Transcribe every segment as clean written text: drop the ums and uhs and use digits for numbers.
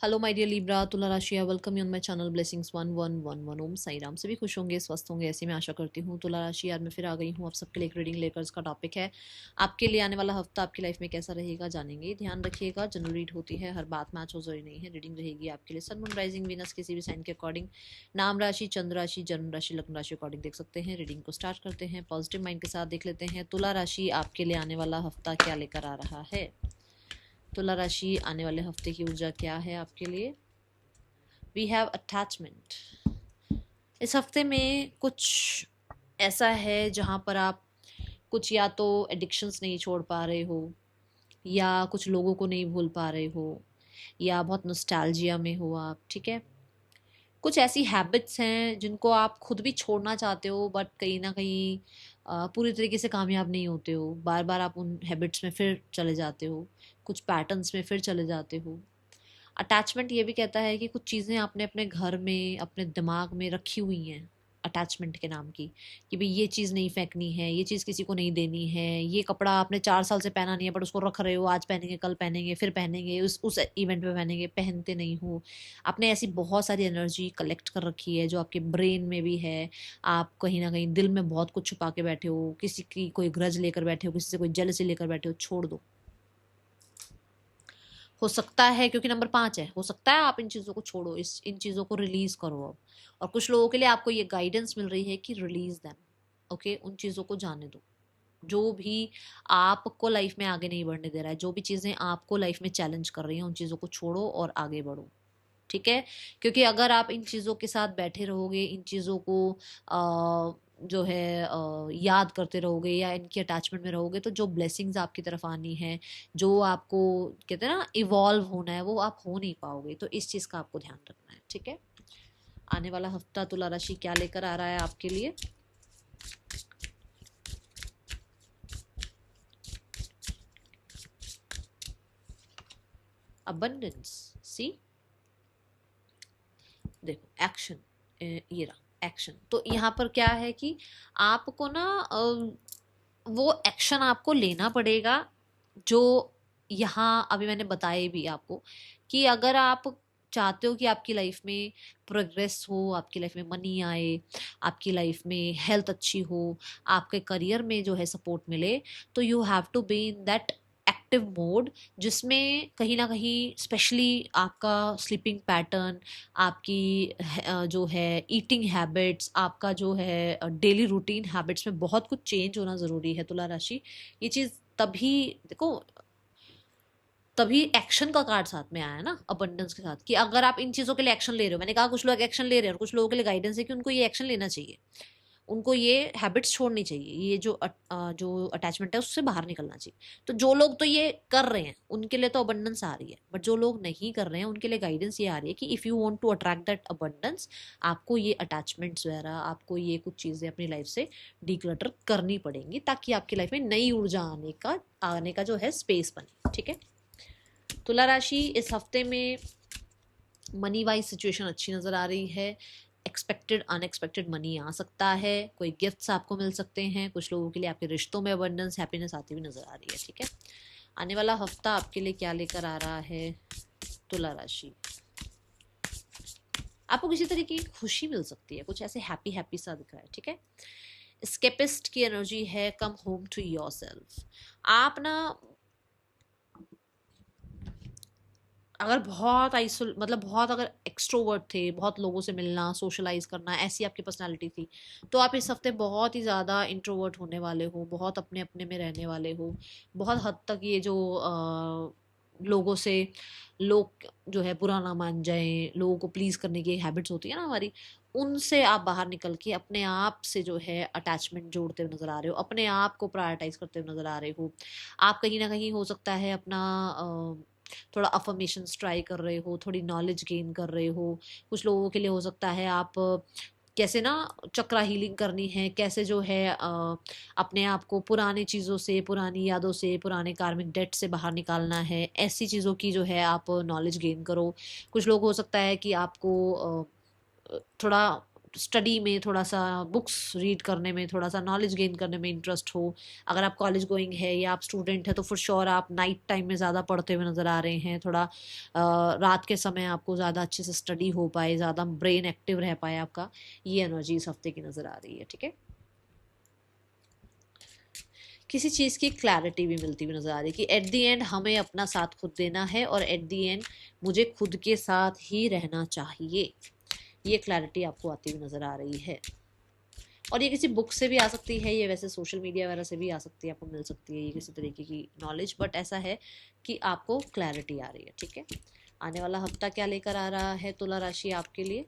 Hello my dear Libra, तुला राशि, welcome you on my channel blessings 1111। ओम साई राम। सभी खुश होंगे, स्वस्थ होंगे, ऐसी मैं आशा करती हूँ। तुला राशि, यार मैं फिर आ गई हूँ आप सबके लिए एक रीडिंग लेकर। इसका टॉपिक है आपके लिए आने वाला हफ्ता आपकी लाइफ में कैसा रहेगा, जानेंगे। ध्यान रखिएगा, जनरल रीड होती है, हर बात मैच हो जरूरी नहीं है। रीडिंग रहेगी आपके लिए सन मून राइजिंग वीनस किसी भी साइन के अकॉर्डिंग, नाम राशि, चंद्र राशि, जन्म राशि, लग्न राशि अकॉर्डिंग देख सकते हैं। रीडिंग को स्टार्ट करते हैं, पॉजिटिव माइंड के साथ देख लेते हैं तुला राशि आपके लिए आने वाला हफ्ता क्या लेकर आ रहा है। तुला राशि, आने वाले हफ्ते की ऊर्जा क्या है आपके लिए। We have attachment. इस हफ्ते में कुछ ऐसा है जहाँ पर आप कुछ या तो एडिक्शंस नहीं छोड़ पा रहे हो, या कुछ लोगों को नहीं भूल पा रहे हो, या बहुत नॉस्टैल्जिया में हो आप। ठीक है, कुछ ऐसी हैबिट्स हैं जिनको आप खुद भी छोड़ना चाहते हो, बट कहीं ना कहीं पूरी तरीके से कामयाब नहीं होते हो। बार बार आप उन हैबिट्स में फिर चले जाते हो, कुछ पैटर्न्स में फिर चले जाते हो। अटैचमेंट ये भी कहता है कि कुछ चीज़ें आपने अपने घर में, अपने दिमाग में रखी हुई हैं अटैचमेंट के नाम की, कि भाई ये चीज़ नहीं फेंकनी है, ये चीज़ किसी को नहीं देनी है, ये कपड़ा आपने 4 साल से पहना नहीं है बट उसको रख रहे हो, आज पहनेंगे, कल पहनेंगे, फिर पहनेंगे, उस इवेंट में पहनेंगे, पहनते नहीं हो। आपने ऐसी बहुत सारी एनर्जी कलेक्ट कर रखी है जो आपके ब्रेन में भी है। आप कहीं ना कहीं दिल में बहुत कुछ छुपा के बैठे हो, किसी की कोई ग्रज लेकर बैठे हो, किसी से कोई जेलसी लेकर बैठे हो। छोड़ दो। हो सकता है, क्योंकि नंबर 5 है, हो सकता है आप इन चीज़ों को छोड़ो, इन चीज़ों को रिलीज करो अब। और कुछ लोगों के लिए आपको ये गाइडेंस मिल रही है कि रिलीज दैम। ओके, उन चीज़ों को जाने दो। जो भी आपको लाइफ में आगे नहीं बढ़ने दे रहा है, जो भी चीज़ें आपको लाइफ में चैलेंज कर रही हैं, उन चीज़ों को छोड़ो और आगे बढ़ो। ठीक है, क्योंकि अगर आप इन चीज़ों के साथ बैठे रहोगे, इन चीज़ों को जो है याद करते रहोगे, या इनकी अटैचमेंट में रहोगे, तो जो ब्लेसिंग्स आपकी तरफ आनी है, जो आपको कहते हैं ना इवॉल्व होना है, वो आप हो नहीं पाओगे। तो इस चीज़ का आपको ध्यान रखना है। ठीक है, आने वाला हफ्ता तुला राशि क्या लेकर आ रहा है आपके लिए। अबंडेंस, सी, देखो एक्शन, ये रहा एक्शन। तो यहाँ पर क्या है कि आपको ना वो एक्शन आपको लेना पड़ेगा, जो यहाँ अभी मैंने बताए भी आपको, कि अगर आप चाहते हो कि आपकी लाइफ में प्रोग्रेस हो, आपकी लाइफ में मनी आए, आपकी लाइफ में हेल्थ अच्छी हो, आपके करियर में जो है सपोर्ट मिले, तो you have to be in that active mode, जिसमें कहीं ना कहीं स्पेशली आपका स्लीपिंग पैटर्न, आपकी जो है ईटिंग हैबिट्स, आपका जो है डेली रूटीन हैबिट्स में बहुत कुछ चेंज होना ज़रूरी है तुला राशि। ये चीज़ तभी, देखो, तभी एक्शन का कार्ड साथ में आया ना अबंडेंस के साथ, कि अगर आप इन चीज़ों के लिए एक्शन ले रहे हो। मैंने कहा कुछ लोग एक्शन ले रहे हैं, और कुछ लोगों के लिए गाइडेंस है कि उनको ये एक्शन लेना चाहिए, उनको ये हैबिट्स छोड़नी चाहिए, ये जो अटैचमेंट है उससे बाहर निकलना चाहिए। तो जो लोग तो ये कर रहे हैं उनके लिए तो अबंडेंस आ रही है, बट जो लोग नहीं कर रहे हैं उनके लिए गाइडेंस ये आ रही है कि if you want to attract that abundance, आपको ये अटैचमेंट्स वगैरह, आपको ये कुछ चीज़ें अपनी लाइफ से डिक्लटर करनी पड़ेंगी, ताकि आपकी लाइफ में नई ऊर्जा आने का जो है स्पेस बने। ठीक है, तुला राशि, इस हफ्ते में मनी वाइज सिचुएशन अच्छी नज़र आ रही है। एक्सपेक्टेड अनएक्सपेक्टेड मनी आ सकता है, कोई गिफ्ट्स आपको मिल सकते हैं, कुछ लोगों के लिए आपके रिश्तों में अबंडेंस, हैप्पीनेस आती हुई नज़र आ रही है। ठीक है, आने वाला हफ्ता आपके लिए क्या लेकर आ रहा है तुला राशि। आपको किसी तरीके की खुशी मिल सकती है, कुछ ऐसे हैप्पी हैप्पी सा दिख रहा है। ठीक है, स्केपिस्ट की एनर्जी है, कम होम टू योरसेल्फ। आप ना अगर बहुत मतलब बहुत अगर एक्सट्रोवर्ट थे, बहुत लोगों से मिलना, सोशलाइज करना, ऐसी आपकी पर्सनालिटी थी, तो आप इस हफ्ते बहुत ही ज़्यादा इंट्रोवर्ट होने वाले हो, बहुत अपने अपने में रहने वाले हो। बहुत हद तक ये जो लोगों से, लोग जो है बुरा ना मान जाएं, लोगों को प्लीज़ करने की हैबिट्स होती है ना हमारी, उनसे आप बाहर निकल के अपने आप से जो है अटैचमेंट जोड़ते हुए नज़र आ रहे हो, अपने आप को प्रायोरिटाइज करते हुए नज़र आ रहे हो। आप कहीं ना कहीं हो सकता है अपना थोड़ा अफर्मेशंस ट्राई कर रहे हो, थोड़ी नॉलेज गेन कर रहे हो। कुछ लोगों के लिए हो सकता है आप कैसे ना चक्रा हीलिंग करनी है, कैसे जो है अपने आप को पुरानी चीज़ों से, पुरानी यादों से, पुराने कार्मिक डेट से बाहर निकालना है, ऐसी चीज़ों की जो है आप नॉलेज गेन करो। कुछ लोग हो सकता है कि आपको थोड़ा स्टडी में थोड़ा सा, बुक्स रीड करने में थोड़ा सा, नॉलेज गेन करने में इंटरेस्ट हो। अगर आप कॉलेज गोइंग है या आप स्टूडेंट है तो फॉर श्योर आप नाइट टाइम में ज़्यादा पढ़ते हुए नज़र आ रहे हैं। थोड़ा रात के समय आपको ज़्यादा अच्छे से स्टडी हो पाए, ज़्यादा ब्रेन एक्टिव रह पाए आपका, ये एनर्जी इस हफ्ते की नज़र आ रही है। ठीक है, किसी चीज़ की क्लैरिटी भी मिलती हुई नज़र आ रही है कि एट दी एंड हमें अपना साथ खुद देना है और एट दी एंड मुझे खुद के साथ ही रहना चाहिए। ये क्लैरिटी आपको आती हुई नज़र आ रही है। और ये किसी बुक से भी आ सकती है, ये वैसे सोशल मीडिया वगैरह से भी आ सकती है, आपको मिल सकती है ये किसी तरीके की नॉलेज, बट ऐसा है कि आपको क्लैरिटी आ रही है। ठीक है, आने वाला हफ्ता क्या लेकर आ रहा है तुला राशि आपके लिए?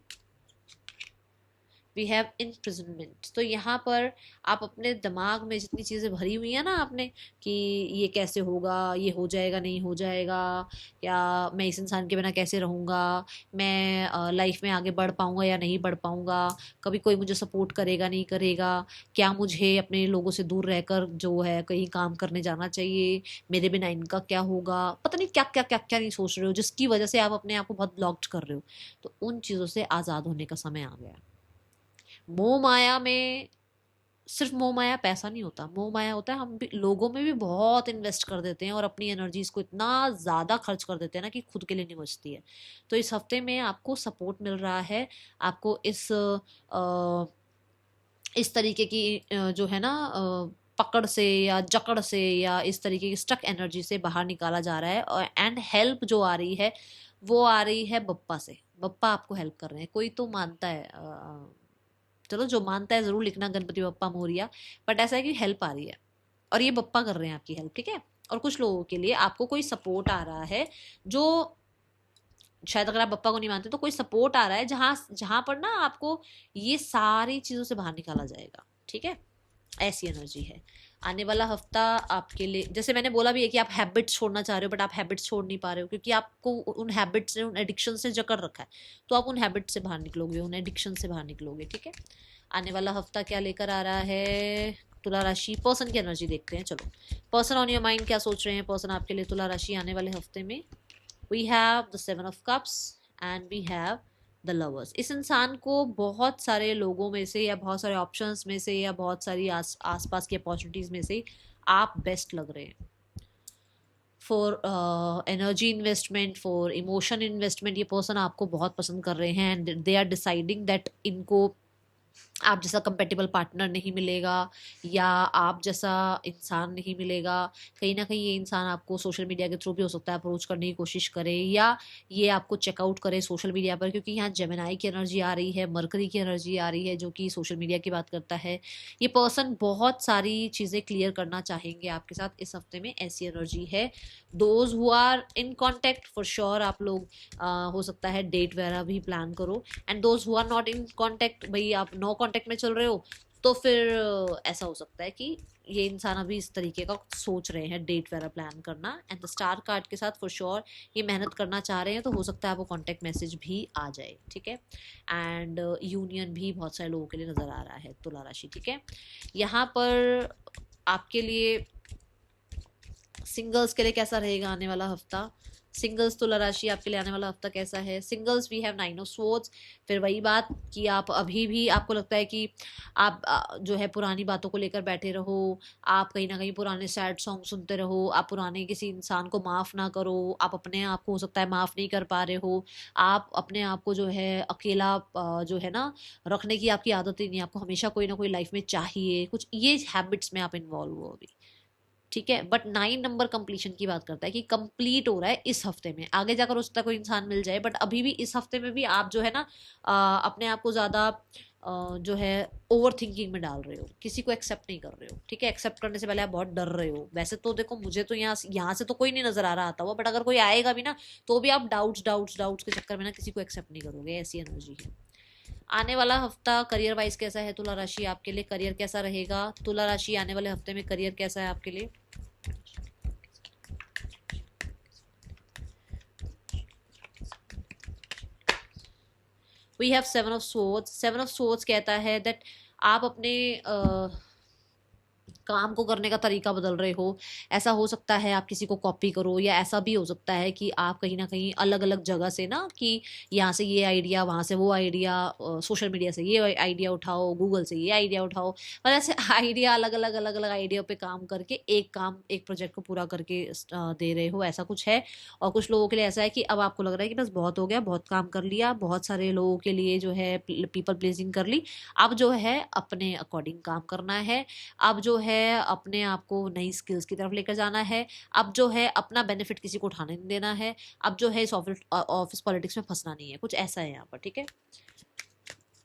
We have imprisonment. तो यहाँ पर आप अपने दिमाग में जितनी चीज़ें भरी हुई हैं ना आपने कि ये कैसे होगा, ये हो जाएगा नहीं हो जाएगा, या मैं इस इंसान के बिना कैसे रहूँगा, मैं लाइफ में आगे बढ़ पाऊँगा या नहीं बढ़ पाऊँगा, कभी कोई मुझे सपोर्ट करेगा नहीं करेगा, क्या मुझे अपने लोगों से दूर रहकर जो है कहीं काम करने जाना चाहिए, मेरे बिना इनका क्या होगा, पता नहीं क्या क्या क्या क्या नहीं सोच रहे हो, जिसकी वजह से आप अपने आप को बहुत ब्लॉक्ड कर रहे हो। तो उन चीज़ों से आज़ाद होने का समय आ गया। मोह माया में सिर्फ मोह माया पैसा नहीं होता, मोह माया होता है हम भी लोगों में भी बहुत इन्वेस्ट कर देते हैं और अपनी एनर्जीज को इतना ज़्यादा खर्च कर देते हैं ना कि खुद के लिए नहीं बचती है। तो इस हफ्ते में आपको सपोर्ट मिल रहा है, आपको इस तरीके की जो है ना पकड़ से या जकड़ से या इस तरीके की स्टक एनर्जी से बाहर निकाला जा रहा है। और एंड हेल्प जो आ रही है वो आ रही है बप्पा से। बप्पा आपको हेल्प कर रहे हैं। कोई तो मानता है, चलो जो मानता है जरूर लिखना गणपति बप्पा मोरिया, बट ऐसा है कि हेल्प आ रही है और ये बप्पा कर रहे हैं आपकी हेल्प। ठीक है, और कुछ लोगों के लिए आपको कोई सपोर्ट आ रहा है, जो शायद अगर आप बप्पा को नहीं मानते तो कोई सपोर्ट आ रहा है जहां जहां पर ना आपको ये सारी चीजों से बाहर निकाला जाएगा। ठीक है, ऐसी एनर्जी है। आने वाला हफ्ता आपके लिए, जैसे मैंने बोला भी है कि आप हैबिट्स छोड़ना चाह रहे हो बट आप हैबिट्स छोड़ नहीं पा रहे हो क्योंकि आपको उन हैबिट्स ने, उन एडिक्शन से जकड़ रखा है। तो आप उन हैबिट से बाहर निकलोगे, उन एडिक्शन से बाहर निकलोगे। ठीक है, आने वाला हफ्ता क्या लेकर आ रहा है तुला राशि? पर्सन की एनर्जी देखते हैं। चलो, पर्सन ऑन योर माइंड, क्या सोच रहे हैं पर्सन आपके लिए तुला राशि आने वाले हफ्ते में? We have the 7 of Cups and we have the lovers. इस इंसान को बहुत सारे लोगों में से या बहुत सारे ऑप्शंस में से या बहुत सारी आसपास की अपॉर्चुनिटीज में से आप बेस्ट लग रहे हैं। For energy investment, for emotion investment, ये पर्सन आपको बहुत पसंद कर रहे हैं and they are deciding that इनको आप जैसा कंपेटेबल पार्टनर नहीं मिलेगा या आप जैसा इंसान नहीं मिलेगा। कहीं ना कहीं ये इंसान आपको सोशल मीडिया के थ्रू भी हो सकता है अप्रोच करने की कोशिश करे या ये आपको चेकआउट करे सोशल मीडिया पर, क्योंकि यहाँ जेमिनाई की एनर्जी आ रही है, मरकरी की एनर्जी आ रही है जो कि सोशल मीडिया की बात करता है। ये पर्सन बहुत सारी चीज़ें क्लियर करना चाहेंगे आपके साथ इस हफ्ते में, ऐसी एनर्जी है। Those who are in contact for sure आप लोग हो सकता है डेट वगैरह भी प्लान करो, and those who are not in contact, भाई आप नो कॉन्टेक्ट में चल रहे हो, तो फिर ऐसा हो सकता है कि ये इंसान अभी इस तरीके का सोच रहे हैं डेट वगैरह प्लान करना। एंड द स्टार कार्ड के साथ फॉर श्योर ये मेहनत करना चाह रहे हैं, तो हो सकता है आपको कॉन्टेक्ट मैसेज भी आ जाए। ठीक है, एंड यूनियन भी बहुत सारे लोगों के लिए नजर आ रहा है तुला राशि। ठीक है, यहाँ पर आपके लिए सिंगल्स के लिए कैसा रहेगा आने वाला हफ्ता? सिंगल्स तुला राशि आपके लिए आने वाला हफ्ता कैसा है? Singles we have 9 of Swords। फिर वही बात कि आप अभी भी आपको लगता है कि आप जो है पुरानी बातों को लेकर बैठे रहो, आप कहीं ना कहीं पुराने सैड सॉन्ग सुनते रहो, आप पुराने किसी इंसान को माफ़ ना करो, आप अपने आप को हो सकता है माफ़ नहीं कर पा रहे हो, आप अपने आप को जो है अकेला जो है ना रखने की आपकी आदत ही नहीं, आपको हमेशा कोई ना कोई लाइफ में चाहिए कुछ, ये हैबिट्स में आप इन्वॉल्व हो अभी। ठीक है, बट 9 नंबर कंप्लीशन की बात करता है कि कंप्लीट हो रहा है इस हफ्ते में, आगे जाकर हो सकता है कोई इंसान मिल जाए, बट अभी भी इस हफ्ते में भी आप जो है ना अपने आप को ज़्यादा जो है ओवर थिंकिंग में डाल रहे हो, किसी को एक्सेप्ट नहीं कर रहे हो। ठीक है, एक्सेप्ट करने से पहले आप बहुत डर रहे हो। वैसे तो देखो मुझे तो यहाँ से तो कोई नहीं नजर आ रहा आता हुआ, बट अगर कोई आएगा भी ना तो भी आप डाउट्स डाउट्स डाउट्स के चक्कर में ना किसी को एक्सेप्ट नहीं करोगे, ऐसी एनर्जी है। आने वाला हफ्ता करियर वाइज कैसा है तुला राशि आपके लिए? करियर कैसा रहेगा तुला राशि आने वाले हफ्ते में? करियर कैसा है आपके लिए? We have 7 of Swords। 7 of Swords कहता है दैट आप अपने काम को करने का तरीका बदल रहे हो। ऐसा हो सकता है आप किसी को कॉपी करो, या ऐसा भी हो सकता है कि आप कहीं ना कहीं अलग अलग जगह से ना, कि यहाँ से ये आइडिया, वहाँ से वो आइडिया, सोशल मीडिया से ये आइडिया उठाओ, गूगल से ये आइडिया उठाओ, और ऐसे आइडिया अलग अलग आइडिया पे काम करके एक प्रोजेक्ट को पूरा करके दे रहे हो, ऐसा कुछ है। और कुछ लोगों के लिए ऐसा है कि अब आपको लग रहा है कि बस बहुत हो गया, बहुत काम कर लिया, बहुत सारे लोगों के लिए जो है पीपल प्लीजिंग कर ली, अब जो है अपने अकॉर्डिंग काम करना है, अब जो है अपने आप को नई स्किल्स की तरफ लेकर जाना है, अब जो है अपना बेनिफिट किसी को उठाने नहीं देना है, अब जो है इस ऑफिस पॉलिटिक्स में फंसना नहीं है, कुछ ऐसा है यहाँ पर। ठीक है,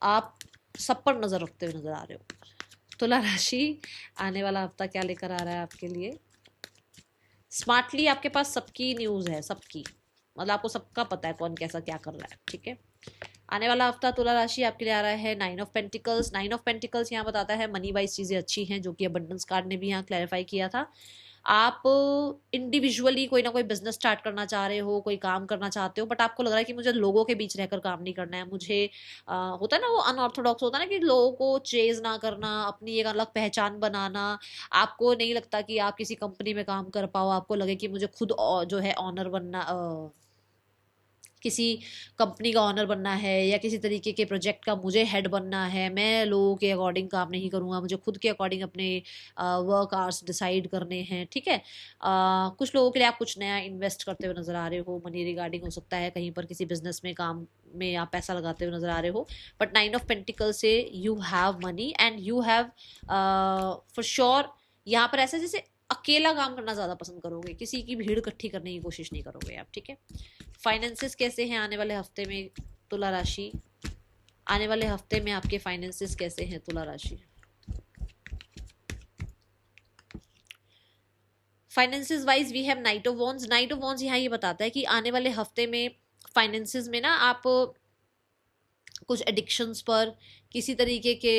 आप सब पर नजर रखते हुए नजर आ रहे हो। तुला राशि, आने वाला हफ्ता क्या लेकर आ रहा है आपके लिए? स्मार्टली आपके पास सबकी न्यूज है, सबकी, मतलब आपको सबका पता है कौन कैसा क्या कर रहा है। ठीक है, आने वाला हफ्ता तुला राशि आपके लिए आ रहा है 9 ऑफ पेंटिकल्स। 9 ऑफ पेंटिकल्स यहाँ बताता है मनी वाइज चीज़ें अच्छी हैं, जो कि अबंडेंस कार्ड ने भी यहाँ क्लैरिफाई किया था। आप इंडिविजुअली कोई ना कोई बिजनेस स्टार्ट करना चाह रहे हो, कोई काम करना चाहते हो, बट आपको लग रहा है कि मुझे लोगों के बीच रहकर काम नहीं करना है, मुझे होता है ना वो अनऑर्थोडॉक्स होता है ना कि लोगों को चेज ना करना, अपनी एक अलग पहचान बनाना। आपको नहीं लगता कि आप किसी कंपनी में काम कर पाओ, आपको लगे कि मुझे खुद जो है ऑनर बनना, किसी कंपनी का ऑनर बनना है, या किसी तरीके के प्रोजेक्ट का मुझे हेड बनना है, मैं लोगों के अकॉर्डिंग काम नहीं करूँगा, मुझे खुद के अकॉर्डिंग अपने वर्क आवर्स डिसाइड करने हैं। ठीक है, कुछ लोगों के लिए आप कुछ नया इन्वेस्ट करते हुए नजर आ रहे हो, मनी रिगार्डिंग हो सकता है, कहीं पर किसी बिजनेस में काम में आप पैसा लगाते हुए नजर आ रहे हो। बट 9 ऑफ पेंटिकल से you have money and you have for sure, यहाँ पर ऐसा जैसे अकेला काम करना ज्यादा पसंद करोगे, किसी की भीड़ इकट्ठी करने की कोशिश नहीं करोगे आप। ठीक है, फाइनेंसेस कैसे हैं आने वाले हफ्ते में तुला राशि? आने वाले हफ्ते में आपके फाइनेंसेस कैसे हैं तुला राशि? Finances wise we have knight of wands. Knight of wands यहाँ ये बताता है कि आने वाले हफ्ते में फाइनेंसेस में ना आप कुछ एडिक्शंस पर, किसी तरीके के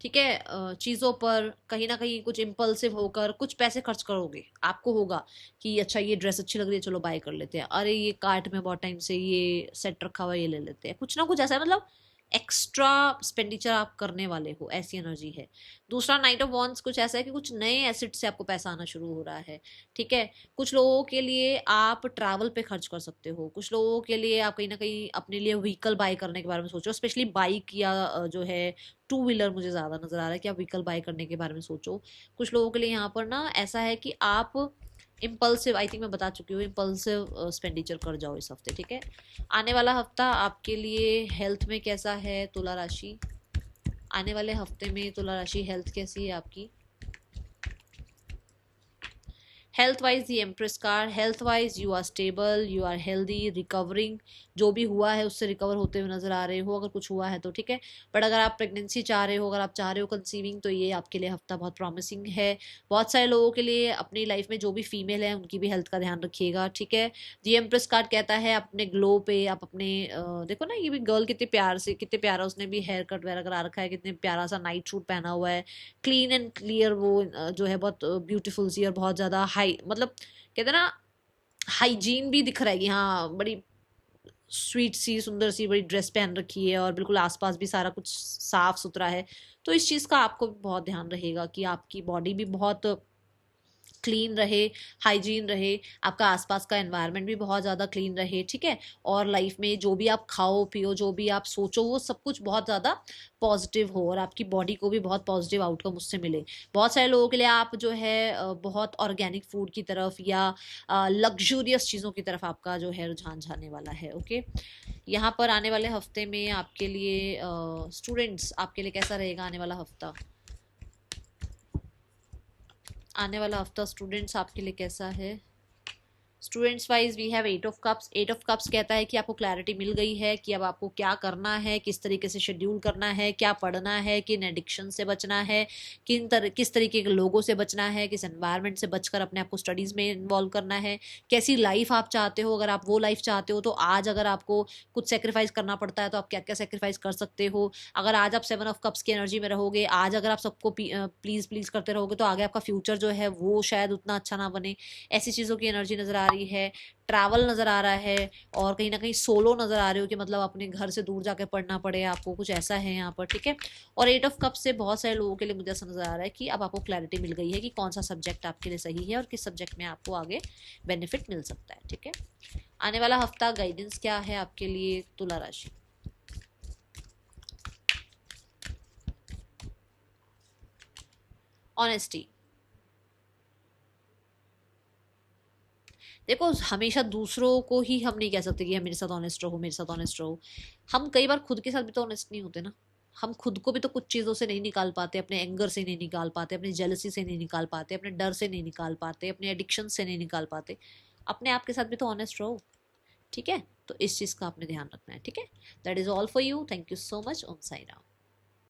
ठीक है चीज़ों पर कहीं ना कहीं कुछ इम्पल्सिव होकर कुछ पैसे खर्च करोगे। आपको होगा कि अच्छा ये ड्रेस अच्छी लग रही है, चलो बाय कर लेते हैं, अरे ये कार्ट में बहुत टाइम से ये सेट रखा हुआ है, ये ले लेते हैं, कुछ ना कुछ ऐसा है, मतलब एक्स्ट्रा एक्सपेंडिचर आप करने वाले हो, ऐसी एनर्जी है। दूसरा नाइट ऑफ वॉन्ड्स कुछ ऐसा है कि कुछ नए एसेट से आपको पैसा आना शुरू हो रहा है। ठीक है, कुछ लोगों के लिए आप ट्रैवल पे खर्च कर सकते हो, कुछ लोगों के लिए आप कहीं ना कहीं अपने लिए व्हीकल बाय करने के बारे में सोचो, स्पेशली बाइक या जो है टू व्हीलर मुझे ज़्यादा नज़र आ रहा है कि आप व्हीकल बाय करने के बारे में सोचो। कुछ लोगों के लिए यहाँ पर ना ऐसा है कि आप इम्पल्सिव, आई थिंक मैं बता चुकी हूँ, इम्पल्सिव एक्सपेंडिचर कर जाओ इस हफ्ते। ठीक है, आने वाला हफ्ता आपके लिए हेल्थ में कैसा है तुला राशि? आने वाले हफ्ते में तुला राशि हेल्थ कैसी है आपकी? Health wise the empress card, health wise you are stable, you are healthy, recovering, जो भी हुआ है उससे रिकवर होते हुए नजर आ रहे हो, अगर कुछ हुआ है तो। ठीक है, बट अगर आप प्रेगनेंसी चाह रहे हो, अगर आप चाह रहे हो कंसीविंग, तो ये आपके लिए हफ्ता बहुत प्रॉमिसिंग है। बहुत सारे लोगों के लिए अपनी लाइफ में जो भी फीमेल है उनकी भी हेल्थ का ध्यान रखिएगा। ठीक है, दी एम्प्रेस कार्ड कहता है अपने ग्लो पे आप अपने देखो ना, ये भी गर्ल कितने प्यार से, कितने प्यारा उसने भी हेयर कट वगैरह करा रखा है, कितने प्यारा सा नाइट सूट पहना हुआ है, क्लीन एंड क्लियर, वो जो है बहुत ब्यूटीफुल सी और बहुत ज़्यादा हाई, मतलब कहते हैं ना हाइजीन भी दिख रहा है कि हाँ बड़ी स्वीट सी सुंदर सी बड़ी ड्रेस पहन रखी है, और बिल्कुल आसपास भी सारा कुछ साफ सुथरा है। तो इस चीज़ का आपको भी बहुत ध्यान रहेगा कि आपकी बॉडी भी बहुत क्लीन रहे, हाइजीन रहे, आपका आसपास का एनवायरनमेंट भी बहुत ज़्यादा क्लीन रहे। ठीक है, और लाइफ में जो भी आप खाओ पियो, जो भी आप सोचो, वो सब कुछ बहुत ज़्यादा पॉजिटिव हो, और आपकी बॉडी को भी बहुत पॉजिटिव आउटकम उससे मिले। बहुत सारे लोगों के लिए आप जो है बहुत ऑर्गेनिक फूड की तरफ या लग्जूरियस चीज़ों की तरफ आपका जो है रुझान जाने वाला है। ओके, यहाँ पर आने वाले हफ्ते में आपके लिए स्टूडेंट्स, आपके लिए कैसा रहेगा आने वाला हफ्ता? आने वाला हफ्ता स्टूडेंट्स आपके लिए कैसा है? Students wise we have 8 of cups. 8 of cups कहता है कि आपको क्लैरिटी मिल गई है कि अब आपको क्या करना है, किस तरीके से शेड्यूल करना है, क्या पढ़ना है, किन एडिक्शन से बचना है, किस तरीके के लोगों से बचना है, किस एनवायरनमेंट से बचकर अपने आप को स्टडीज़ में इन्वॉल्व करना है, कैसी लाइफ आप चाहते हो। अगर आप वो लाइफ चाहते हो तो आज अगर आपको कुछ सेक्रीफाइस करना पड़ता है तो आप क्या क्या सेक्रीफाइस कर सकते हो। अगर आज आप 7 ऑफ कप्स की एनर्जी में रहोगे, आज अगर आप सबको प्लीज़ प्लीज़ करते रहोगे, तो आगे आपका फ्यूचर जो है वो शायद उतना अच्छा ना बने। ऐसी चीज़ों की एनर्जी नज़र आ रही है, ट्रैवल नज़र आ रहा है, और कहीं ना कहीं सोलो नज़र आ रहे हो कि मतलब अपने घर से दूर जाके पढ़ना पड़े आपको, कुछ ऐसा है यहाँ पर, ठीक है। और 8 ऑफ कप से बहुत सारे लोगों के लिए मुझे ऐसा नज़र आ रहा है कि अब आपको क्लैरिटी मिल गई है कि कौन सा सब्जेक्ट आपके लिए सही है और किस सब्जेक्ट में आपको आगे बेनिफिट मिल सकता है, ठीक है। आने वाला हफ्ता गाइडेंस क्या है आपके लिए तुला राशि। ऑनेस्टी, देखो हमेशा दूसरों को ही हम नहीं कह सकते कि मेरे साथ ऑनेस्ट रहो, मेरे साथ ऑनेस्ट रहो। हम कई बार खुद के साथ भी तो ऑनेस्ट नहीं होते ना। हम खुद को भी तो कुछ चीज़ों से नहीं निकाल पाते, अपने एंगर से नहीं निकाल पाते, अपनी जेलसी से नहीं निकाल पाते, अपने डर से नहीं निकाल पाते, अपने एडिक्शन से नहीं निकाल पाते। अपने आप के साथ भी तो ऑनेस्ट रहो, ठीक है। तो इस चीज़ का आपने ध्यान रखना है, ठीक है। That is all for you, thank you so much, Om Sai Ram.